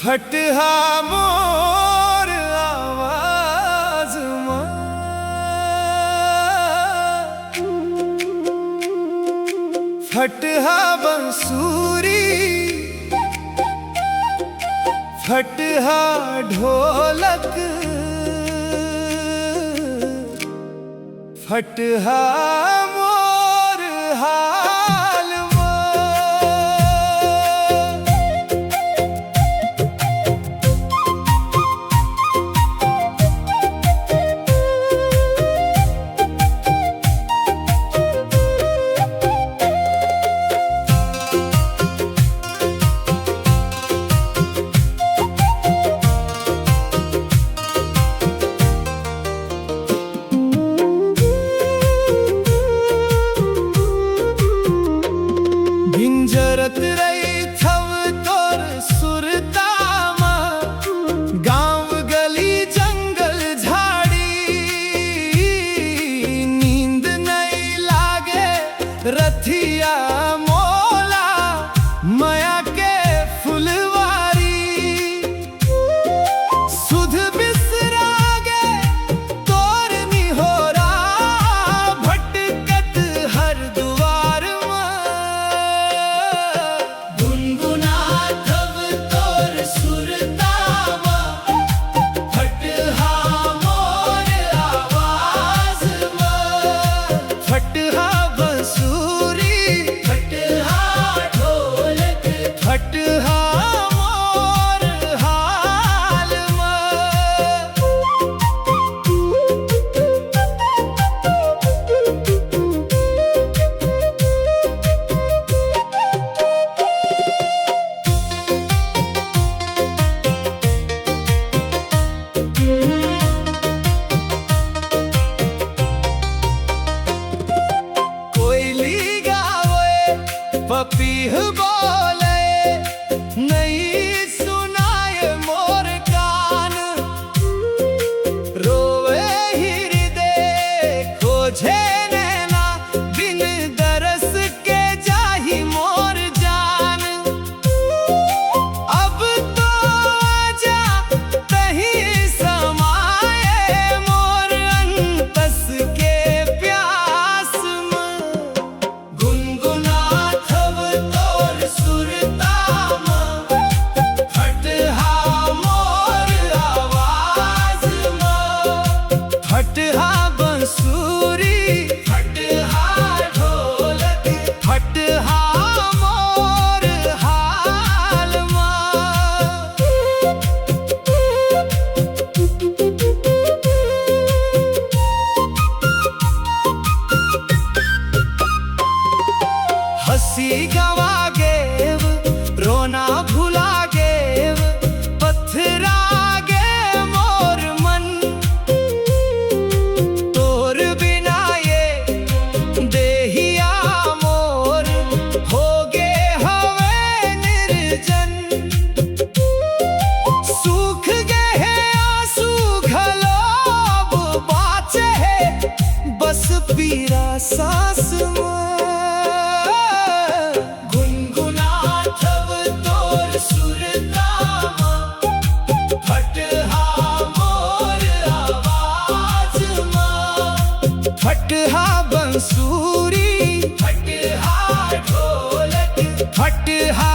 फटहा मोर आवाज मां, फटहा बंसूरी, फटहा ढोलक, फटहा मोर हाल मां। भिंजरत रही थव तोर सुरतामा, गांव गली जंगल झाड़ी, नींद नहीं लागे रथिया मोला माया के फुलवारी, सुध बिसरागे तोर निहोरा, भटकत हर दुआर फटहा बंसूरी, फटहा ढोलक, फटहा मोर हाल मां। पपीह बोले नहीं सुनाए मोर कान, रोवे हृदय खोजे नैना, बिन दरस के जाही मोर जान। अब तो आजा तहीं समाए मोर अंतस के प्यास में, गुनगुना फटहा बंसूरी, फटहा ढोलक, फटहा मोर हाल मां। हंसी गवा गेव, रोना भुला गेव, पत्थरा गे मोर मन, तोर बिना ये देहिया मोर हो गे हवे निर्जन। सूख गे है आंसू घलोब बाचे है बस पीरा सांस में, फटहा बंसूरी, फटहा ढोलक, फटहा